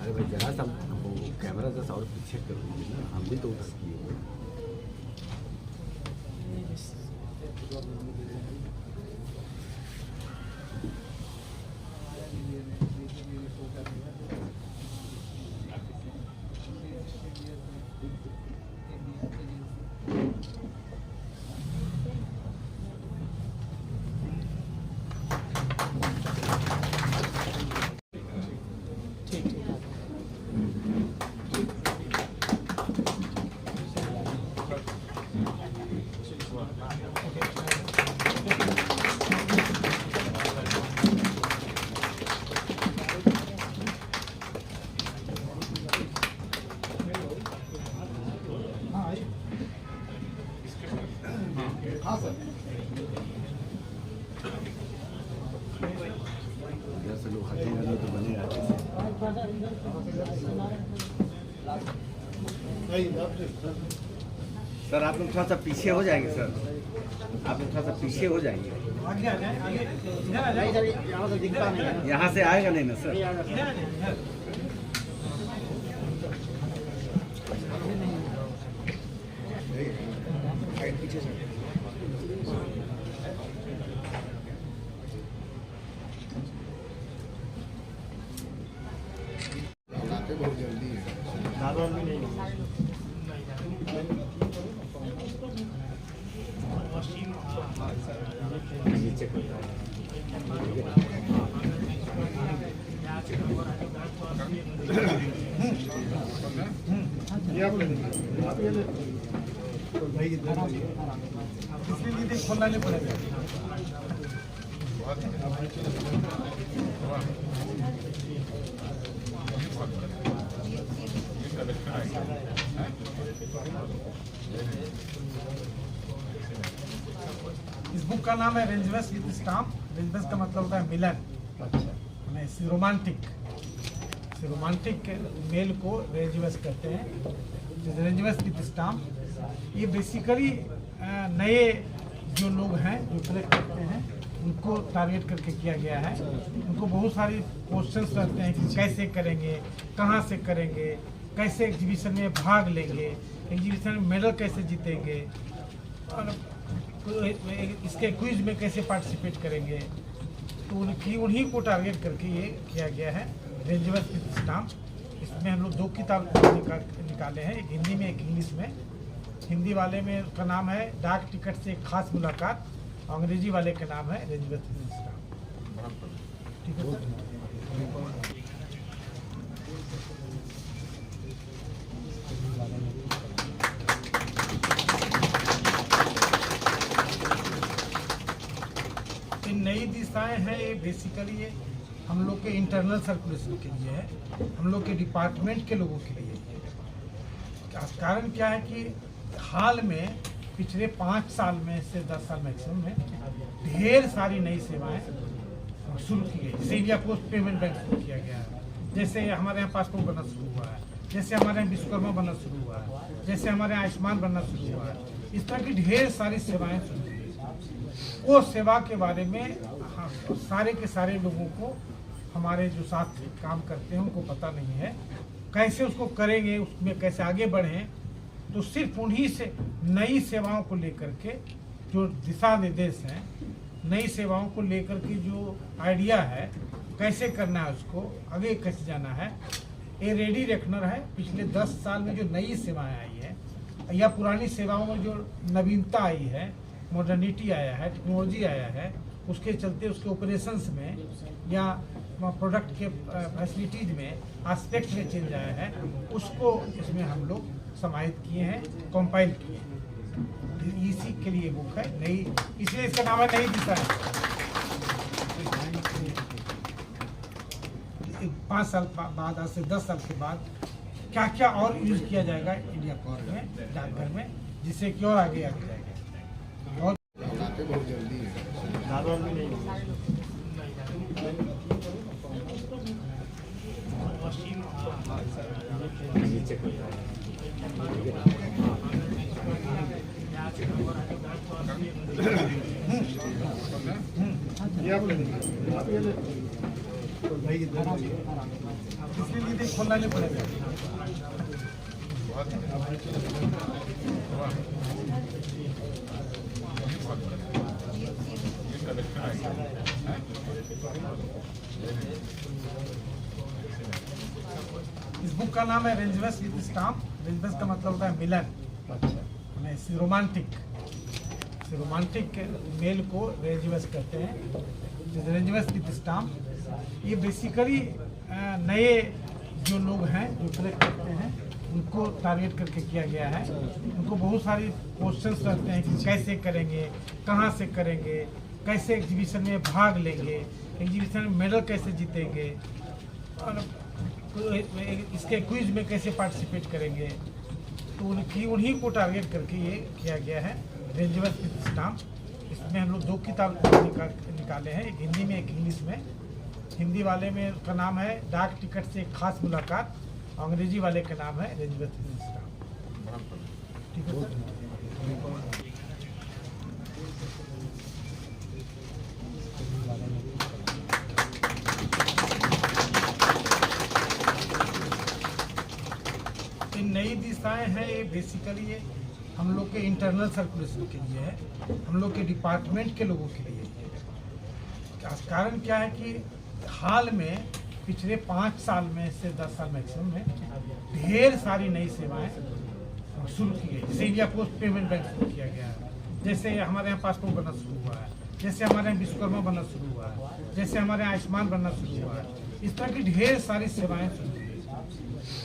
अरे भाई जरा सा वो कैमरा जैसा और पीछे कर दीजिए ना, हम भी तो उधर किए हुए हैं। हाँ सर, इधर से लोग हटेगा नहीं तो बनेगा कैसे? सर आप लोग थोड़ा सा पीछे हो जाएंगे सर, आप लोग थोड़ा सा पीछे हो जाएंगे। यहाँ से आएगा नहीं ना सर। पीछे से बहुत जल्दी है। नीचे कर ये आप खोलना नहीं पड़ेगा। इस बुक का नाम है रेंजवेस विद स्टाम्प। रेंजवेस का मतलब होता है मिलन। अच्छा, रोमांटिक मेल को रेंजवेस कहते हैं। रेंजवेस विद स्टाम्प ये बेसिकली नए जो लोग हैं जो कलेक्ट करते हैं उनको टारगेट करके किया गया है। उनको बहुत सारी क्वेश्चंस रहते हैं कि कैसे करेंगे, कहाँ से करेंगे, कैसे एग्जीबिशन में भाग लेंगे, एग्जीबिशन में मेडल कैसे जीतेंगे और इसके क्विज में कैसे पार्टिसिपेट करेंगे। तो उन्हीं को टारगेट करके ये किया गया है रेंजवेस विद स्टाम्प। इसमें हम लोग 2 किताब निकाले हैं, एक हिंदी में एक इंग्लिश में। हिंदी वाले में उसका नाम है डाक टिकट से एक खास मुलाकात, अंग्रेजी वाले का नाम है रेंजवेस विद स्टाम्प। ठीक है सर। नई दिशाएं हैं ये बेसिकली ये हम लोग के इंटरनल सर्कुलेशन के लिए है, हम लोग के डिपार्टमेंट के लोगों के लिए। कारण क्या है कि हाल में पिछले 5 साल में से 10 साल मैक्सिमम में ढेर सारी नई सेवाएं शुरू की गई। जैसे इंडिया पोस्ट पेमेंट बैंक शुरू किया गया है, जैसे हमारे यहाँ पासपोर्ट बनना शुरू हुआ है, जैसे हमारे यहाँ विश्वकर्मा बनना शुरू हुआ है, जैसे हमारे यहाँ आयुष्मान बनना शुरू हुआ है। इस तरह की ढेर सारी सेवाएं शुरू की। वो सेवा के बारे में सारे के सारे लोगों को, हमारे जो साथ काम करते हैं उनको पता नहीं है कैसे उसको करेंगे, उसमें कैसे आगे बढ़ें। तो सिर्फ उन्हीं से नई सेवाओं को लेकर के जो दिशा निर्देश हैं, नई सेवाओं को लेकर के जो आइडिया है कैसे करना है, उसको आगे कैसे जाना है, ये रेडी रेकनर है। पिछले 10 साल में जो नई सेवाएं आई है या पुरानी सेवाओं में जो नवीनता आई है, मॉडर्निटी आया है, टेक्नोलॉजी आया है, उसके चलते उसके ऑपरेशंस में या प्रोडक्ट के फैसिलिटीज में एस्पेक्ट में चेंज आया है, उसको इसमें हम लोग समाहित किए हैं, कंपाइल किए हैं। इसी के लिए बुक है नई, इसलिए इसका नाम है नई दिशा है। 5 साल बाद, आज से 10 साल के बाद क्या क्या और यूज किया जाएगा इंडिया पोस्ट में, डाकघर में, जिससे कि और आगे जाएगा। और बहुत जल्दी है। नीचे कर ये आप दिन खोलना नहीं पड़ेगा। इस बुक का नाम है रेंजर्स विद स्टाम्प। रेंजर्स का मतलब होता है मिलन, रोमांटिक मेल को रेंजर्स कहते हैं। रेंजर्स विद स्टाम्प ये बेसिकली नए जो लोग हैं जो कलेक्ट करते हैं उनको टारगेट करके किया गया है। उनको बहुत सारी क्वेश्चंस रहते हैं कि कैसे करेंगे, कहाँ से करेंगे, कैसे एग्जीबिशन में भाग लेंगे, एग्जीबिशन में मेडल कैसे जीतेंगे, और इसके क्विज में कैसे पार्टिसिपेट करेंगे। तो उन्हीं को टारगेट करके ये किया गया है रेंजर्स विद स्टाम्प। इसमें हम लोग 2 किताब निकाले हैं, एक हिंदी में एक इंग्लिश में। हिंदी वाले में उसका नाम है डाक टिकट से एक खास मुलाकात, अंग्रेजी वाले का नाम है रेंजर्स विद स्टाम्प। ठीक है सर। नई दिशाएं हैं ये बेसिकली ये हम लोग के इंटरनल सर्कुलेशन के लिए है, हम लोग के डिपार्टमेंट के लोगों के लिए है। कारण क्या है कि हाल में पिछले 5 साल में से 10 साल मैक्सिमम में ढेर सारी नई सेवाएं शुरू की गई। जैसे इंडिया पोस्ट पेमेंट बैंक शुरू किया गया है, जैसे हमारे यहाँ पासपोर्ट बनना शुरू हुआ है, जैसे हमारे यहाँ विश्वकर्मा बनना शुरू हुआ है, जैसे हमारे यहाँ आयुष्मान बनना शुरू हुआ है। इस तरह की ढेर सारी सेवाएं शुरू हुई।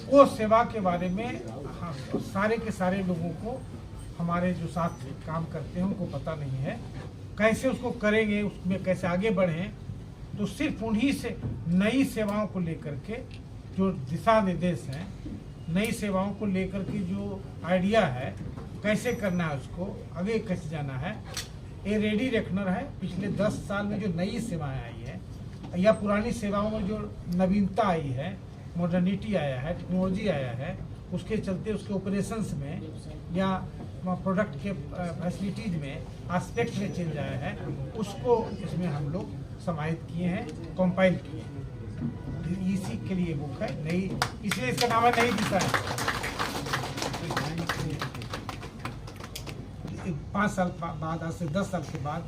वो सेवा के बारे में सारे के सारे लोगों को, हमारे जो साथ काम करते हैं उनको पता नहीं है कैसे उसको करेंगे, उसमें कैसे आगे बढ़ें। तो सिर्फ उन्हीं से नई सेवाओं को लेकर के जो दिशा निर्देश हैं, नई सेवाओं को लेकर के जो आइडिया है कैसे करना है, उसको आगे कैसे जाना है, ये रेडी रेकनर है। पिछले 10 साल में जो नई सेवाएं आई है या पुरानी सेवाओं में जो नवीनता आई है, मॉडर्निटी आया है, टेक्नोलॉजी आया है, उसके चलते उसके ऑपरेशंस में या प्रोडक्ट के फैसिलिटीज में एस्पेक्ट में चेंज आया है, उसको इसमें हम लोग समाहित किए हैं, कंपाइल किए हैं। इसी के लिए बुक है नई, इसलिए इसका नाम है नई दिशा है। 5 साल बाद, आज से 10 साल के बाद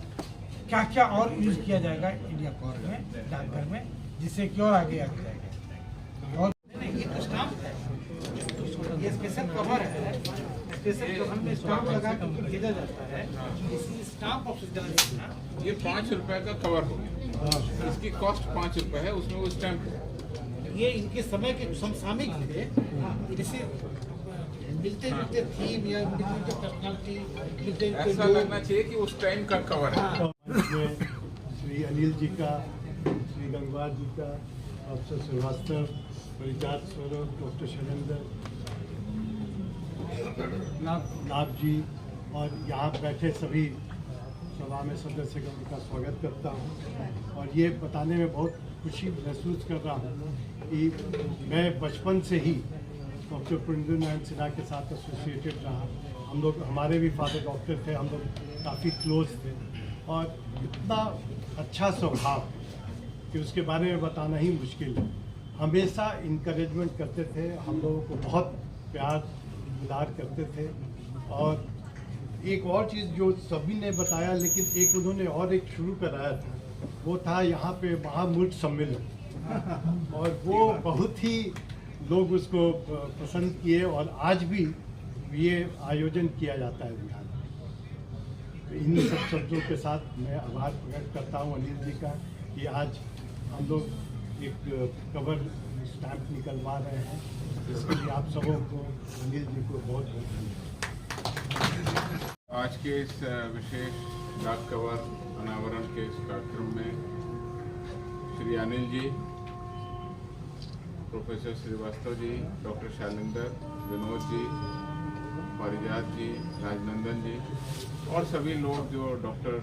क्या क्या और यूज किया जाएगा इंडिया पोस्ट में, डाकघर में, जिससे कि और आगे आगे जाएगा। और ये स्टाम्प है, ये स्पेशल कवर है, स्पेशल कवर में स्टाम्प लगा के भेजा जाता है। इसी स्टाम्प ऑफ ये 5 रुपए का कवर हो गया, इसकी कॉस्ट 5 रुपए है, उसमें वो स्टैम्प है। ये इनके समय के समसामयिक थे, जैसे मिलते जुलते थीम या मिलते पर्सनालिटी, ऐसा लगना चाहिए कि उस टाइम का कवर है। श्री अनिल जी का, श्री गंगवार जी का, अफसर श्रीवास्तव, परिचार स्वरूप डॉक्टर शैलेंद्र नाथ जी और यहाँ बैठे सभी सभा में सदस्यगण का स्वागत करता हूँ। और ये बताने में बहुत खुशी महसूस कर रहा हूँ कि मैं बचपन से ही डॉक्टर पुरेंद्र नारायण सिन्हा के साथ एसोसिएटेड रहा। हम लोग, हमारे भी फादर डॉक्टर थे, हम लोग काफ़ी क्लोज थे और इतना अच्छा स्वभाव कि उसके बारे में बताना ही मुश्किल है। हमेशा इनकरेजमेंट करते थे, हम लोगों को बहुत प्यार दुलार करते थे। और एक और चीज़ जो सभी ने बताया, लेकिन एक उन्होंने और एक शुरू कराया था, वो था यहाँ पे महामूर्त सम्मेलन। और वो बहुत ही लोग उसको पसंद किए और आज भी ये आयोजन किया जाता है बिहार में। तो इन सब शब्दों के साथ मैं आभार प्रकट करता हूँ अनिल जी का कि आज हम लोग एक कवर स्टैम्प निकलवा रहे हैं। इसके लिए आप सबों को, अनिल जी को बहुत बहुत धन्यवाद। आज के इस विशेष डाक कवर अनावरण के इस कार्यक्रम में श्री अनिल जी, प्रोफेसर श्रीवास्तव जी, डॉक्टर शैलेंद्र, विनोद जी, पारिजात जी, राजनंदन जी और सभी लोग जो डॉक्टर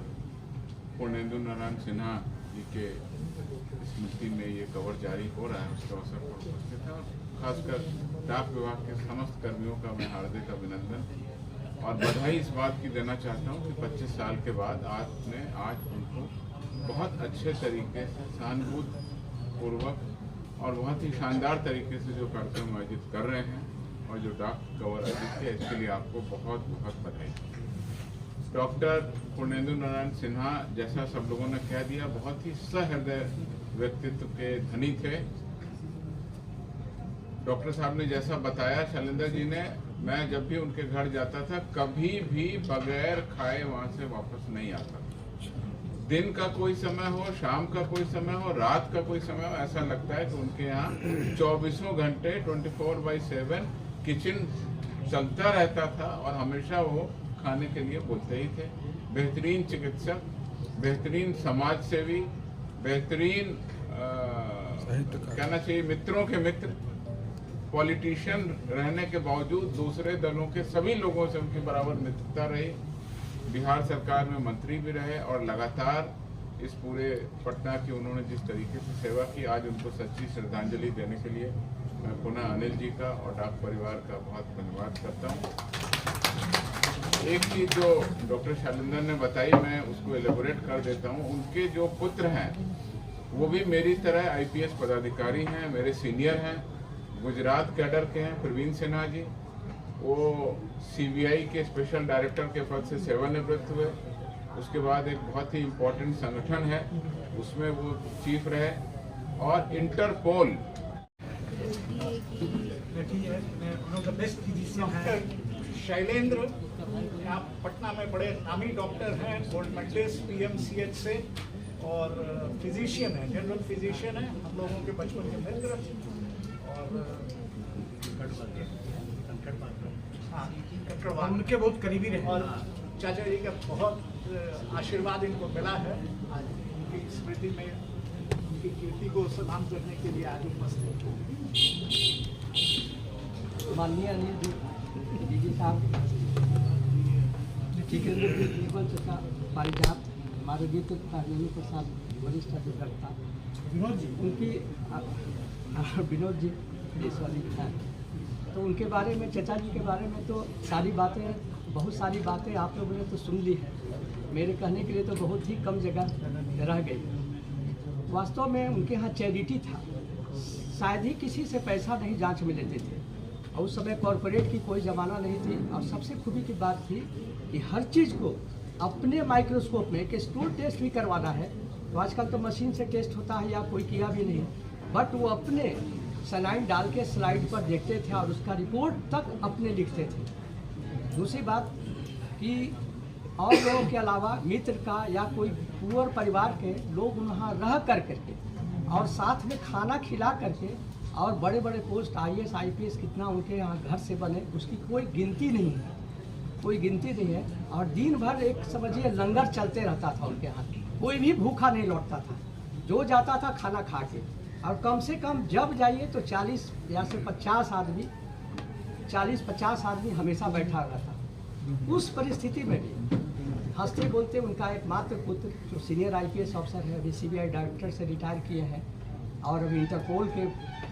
पुरेंद्र नारायण सिन्हा जी के स्मृति में ये कवर जारी हो रहा है, उसके अवसर पर उपस्थित है। और खासकर डाक विभाग के समस्त कर्मियों का मैं हार्दिक अभिनंदन और बधाई इस बात की देना चाहता हूँ कि 25 साल के बाद आज उनको बहुत अच्छे तरीके से सहानुभूतिपूर्वक और बहुत ही शानदार तरीके से जो कार्यक्रम आयोजित कर रहे हैं और जो डाक कवर आयोजित किया, इसके लिए आपको बहुत बहुत बधाई। डॉक्टर पूर्णेंदु नारायण सिन्हा, जैसा सब लोगों ने कह दिया, बहुत ही सहृदय व्यक्तित्व के धनी थे। डॉक्टर साहब ने जैसा बताया, शैलेंद्र जी ने, मैं जब भी उनके घर जाता था कभी भी बगैर खाए वहां से वापस नहीं आता। दिन का कोई समय हो, शाम का कोई समय हो, रात का कोई समय हो, ऐसा लगता है कि उनके यहाँ 24 घंटे 24/7 किचन चलता रहता था और हमेशा वो खाने के लिए बोलते ही थे। बेहतरीन चिकित्सक, बेहतरीन समाज सेवी, बेहतरीन कहना चाहिए मित्रों के मित्र। पॉलिटिशियन रहने के बावजूद दूसरे दलों के सभी लोगों से उनकी बराबर मित्रता रही। बिहार सरकार में मंत्री भी रहे और लगातार इस पूरे पटना की उन्होंने जिस तरीके से सेवा की, आज उनको सच्ची श्रद्धांजलि देने के लिए मैं पुनः अनिल जी का और डाक परिवार का बहुत धन्यवाद करता हूँ। एक चीज जो डॉक्टर शैलेंद्र ने बताई, मैं उसको एलेबोरेट कर देता हूँ। उनके जो पुत्र हैं वो भी मेरी तरह IPS पदाधिकारी हैं, मेरे सीनियर हैं, गुजरात कैडर के हैं। प्रवीण सिन्हा जी, वो CBI के स्पेशल डायरेक्टर के पद से सेवानिवृत्त हुए। उसके बाद एक बहुत ही इम्पोर्टेंट संगठन है, उसमें वो चीफ रहे। और इंटरपोल शैलेंद्र, आप पटना में बड़े नामी डॉक्टर हैं, गोल्ड मेडलिस्ट PMCH से, और फिजिशियन है, जनरल फिजिशियन है, हम लोगों के बचपन के मित्र। और उनके बहुत करीबी रहे और चाचा जी का बहुत आशीर्वाद इनको मिला है। आज उनकी स्मृति में उनकी कीर्ति को सलाम करने के लिए आज उपस्थित हैं। माननीय अनिल जी साहब, जीवन तथा पारिजात, हमारे गीत राजेंद्र प्रसाद वरिष्ठ अधिवक्ता, विनोद जी, उनकी विनोद जी वाली हैं, तो उनके बारे में, चचा जी के बारे में तो सारी बातें, बहुत सारी बातें आप लोगों ने तो सुन ली है। मेरे कहने के लिए तो बहुत ही कम जगह रह गई। वास्तव में उनके यहाँ चैरिटी था, शायद ही किसी से पैसा नहीं जांच में लेते थे, और उस समय कॉरपोरेट की कोई ज़माना नहीं थी। और सबसे खूबी की बात थी कि हर चीज़ को अपने माइक्रोस्कोप में, एक स्टूल टेस्ट भी करवाना है तो आजकल तो मशीन से टेस्ट होता है, या कोई किया भी नहीं, बट वो अपने सलाइन डाल के स्लाइड पर देखते थे और उसका रिपोर्ट तक अपने लिखते थे। दूसरी बात कि और लोगों के अलावा मित्र का या कोई पुअर परिवार के लोग वहाँ रह करके और साथ में खाना खिला करके, और बड़े बड़े पोस्ट IAS IPS कितना उनके यहाँ घर से बने, उसकी कोई गिनती नहीं है, कोई गिनती नहीं है। और दिन भर एक समझिए लंगर चलते रहता था उनके यहाँ, कोई भी भूखा नहीं लौटता था, जो जाता था खाना खा के। और कम से कम जब जाइए तो 40 या से 50 आदमी, 40-50 आदमी हमेशा बैठा रहता। उस परिस्थिति में भी हंसते बोलते उनका एकमात्र पुत्र जो सीनियर IPS ऑफिसर है, अभी CBI डायरेक्टर से रिटायर किए हैं, और अभी इंटरपोल के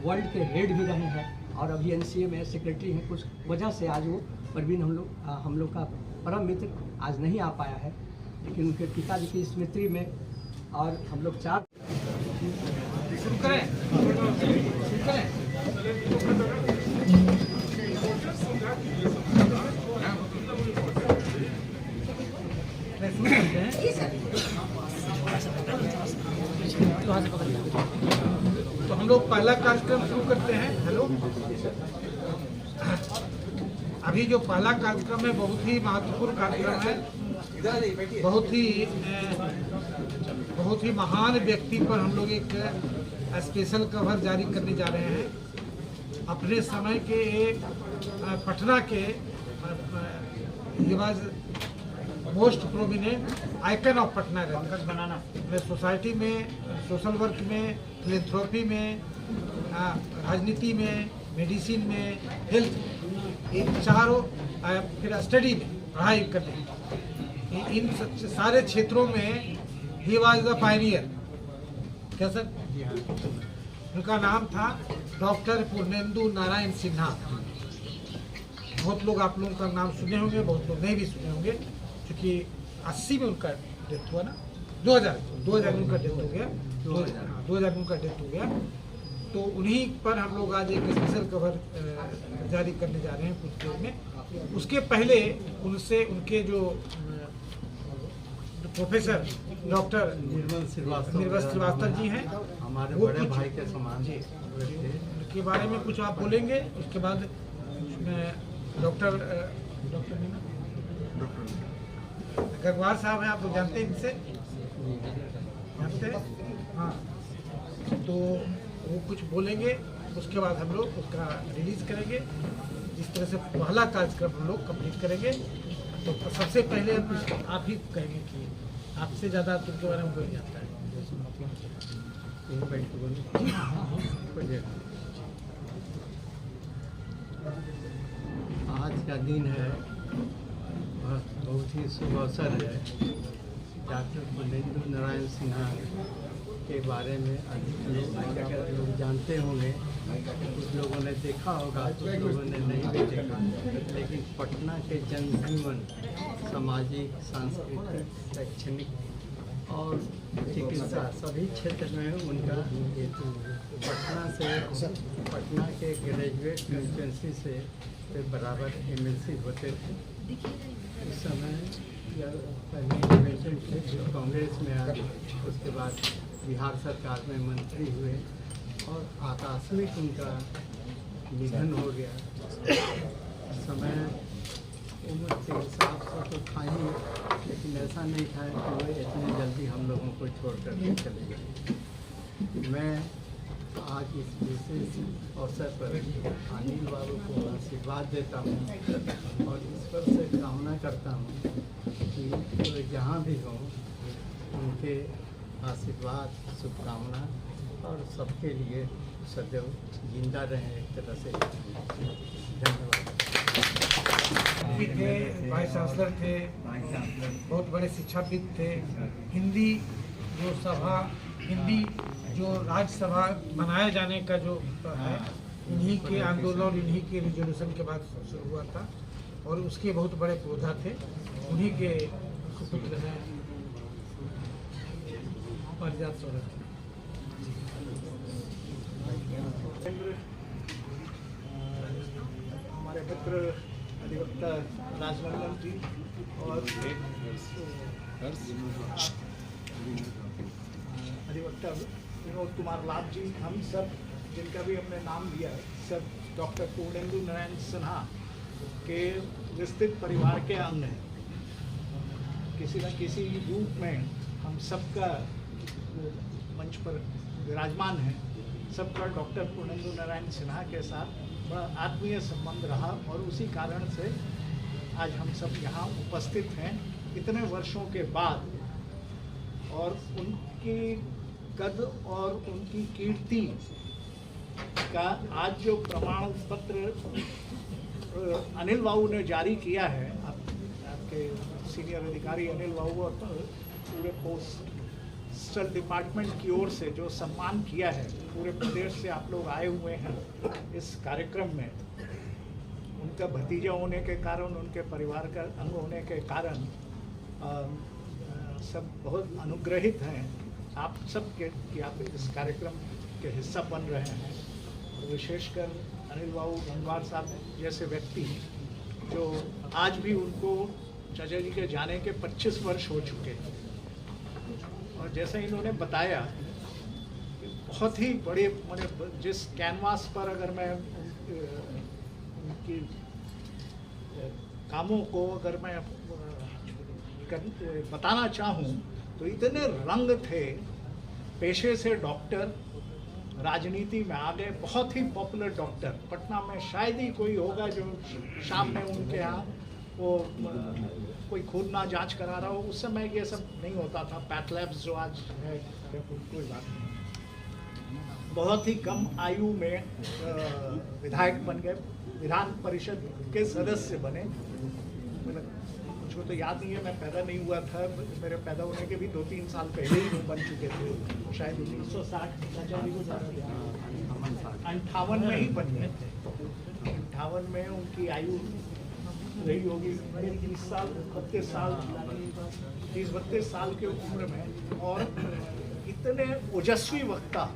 वर्ल्ड के हेड भी रहे हैं, और अभी NCA में सेक्रेटरी हैं। कुछ वजह से आज वो प्रवीण हम लोग का परम मित्र आज नहीं आ पाया है, लेकिन उनके पिताजी की स्मृति में और हम लोग चार शुरू करें। तो हम लोग पहला कार्यक्रम शुरू करते हैं। हेलो, अभी जो पहला कार्यक्रम है बहुत ही महत्वपूर्ण कार्यक्रम है। बहुत ही महान व्यक्ति पर हम लोग एक स्पेशल कवर जारी करने जा रहे हैं। अपने समय के एक पटना के most prominent icon of Patna banana society में, सोशल वर्क में, फिलेंथ्रोपी में, राजनीति में, मेडिसिन में, हेल्थ, इन चारों, फिर स्टडी में, पढ़ाई करने, इन सारे क्षेत्रों में ही वाज द पायनियर। क्या सर? उनका नाम था डॉक्टर पूर्णेंदु नारायण सिन्हा। बहुत लोग आप लोगों का नाम सुने होंगे, बहुत लोग नहीं भी सुने होंगे, क्योंकि 80 में उनका डेथ हुआ ना, 2000 में उनका डेथ हो गया, 2000 में उनका डेथ हो गया। तो उन्हीं पर हम लोग आज एक स्पेशल कवर जारी करने जा रहे हैं कुछ देर में। उसके पहले उनसे उनके जो प्रोफेसर डॉक्टर निर्मल श्रीवास्तव जी हैं, हमारे वो बड़े कुछ भाई के समान थे। उनके बारे में कुछ आप बोलेंगे। उसके बाद डॉक्टर गंगवार साहब हैं, आप लोग जानते हैं इनसे, जानते हैं, हाँ। तो वो कुछ बोलेंगे, उसके बाद हम लोग उसका रिलीज करेंगे। जिस तरह से पहला कार्यक्रम हम लोग कंप्लीट करेंगे, तो सबसे पहले आप ही कहेंगे कि आपसे ज़्यादा तुमके बारे में कोई जानता है। आज का दिन है, बहुत ही शुभ अवसर है। डॉक्टर पुनेंदु नारायण सिन्हा के बारे में अधिक लोग जानते होंगे, कुछ लोगों ने देखा होगा, कुछ लोगों ने नहीं भी देखा। लेकिन पटना के जनजीवन, सामाजिक, सांस्कृतिक, शैक्षणिक और चिकित्सा सभी क्षेत्र में उनका पटना के ग्रेजुएट कंस्टिट्यूंसी से बराबर MLC होते थे। उस समय पहले कांग्रेस में आए, उसके बाद बिहार सरकार में मंत्री हुए और आकस्मिक उनका निधन हो गया। समय उम्र के हिसाब से तो था ही, लेकिन ऐसा नहीं था कि वो इतनी जल्दी हम लोगों को छोड़ कर के चले गए। मैं आज इस विशेष अवसर पर अनिल बाबू को आशीर्वाद देता हूँ और ईश्वर से कामना करता हूँ कि वो जहाँ भी हों, उनके आशीर्वाद, शुभकामना और सबके लिए सदैव जिंदा रहें। एक तरह से धन्यवाद। थे, वाइस चांसलर थे, बहुत बड़े शिक्षाविद थे। हिंदी जो राज्यसभा बनाए जाने का जो है, इन्हीं के आंदोलन, इन्हीं के रिजोल्यूशन के बाद शुरू हुआ था और उसके बहुत बड़े योद्धा थे। उन्हीं के सुपुत्र हैं पारिजात सोरेन। हमारे मित्र अधिवक्ता राजनंदन जी और अधिवक्ता विनोद कुमार लाभ जी, हम सब जिनका भी हमने नाम लिया, सब डॉक्टर पूर्णेंदु नारायण सिन्हा के विस्तृत परिवार के अंग हैं। किसी न किसी रूप में हम सबका मंच पर विराजमान है। सबका डॉक्टर पूर्णेंदु नारायण सिन्हा के साथ बड़ा आत्मीय संबंध रहा और उसी कारण से आज हम सब यहाँ उपस्थित हैं इतने वर्षों के बाद। और उनकी कद और उनकी कीर्ति का आज जो प्रमाण पत्र अनिल बाबू ने जारी किया है, आपके सीनियर अधिकारी अनिल बाबू और पूरे पोस्टल डिपार्टमेंट की ओर से जो सम्मान किया है, पूरे प्रदेश से आप लोग आए हुए हैं इस कार्यक्रम में। उनका भतीजा होने के कारण, उनके परिवार का अंग होने के कारण सब बहुत अनुग्रहित हैं आप सब के कि आप इस कार्यक्रम के हिस्सा बन रहे हैं। और विशेषकर अनिल बाबू गंगवार साहब जैसे व्यक्ति जो आज भी उनको चाचा जी के जाने के 25 वर्ष हो चुके हैं। और जैसे इन्होंने बताया, बहुत ही बड़े मैंने जिस कैनवास पर अगर मैं उनकी कामों को अगर मैं बताना चाहूँ तो इतने रंग थे। पेशे से डॉक्टर, राजनीति में आ गए, बहुत ही पॉपुलर डॉक्टर। पटना में शायद ही कोई होगा जो शाम में उनके यहाँ वो कोई खून ना जांच करा रहा हो। उस समय ये सब नहीं होता था, पैथ लैब्स जो आज है कोई बात नहीं। बहुत ही कम आयु में विधायक बन गए, विधान परिषद के सदस्य बने। मुझको तो याद नहीं है, मैं पैदा नहीं हुआ था, मेरे पैदा होने के भी 2-3 साल पहले ही वो बन चुके थे, शायद 1960 58 में ही बन गए थे। 58 में उनकी आयु रही होगी 30 साल 32 साल 30-32 साल की उम्र में। और इतने ओजस्वी वक्ता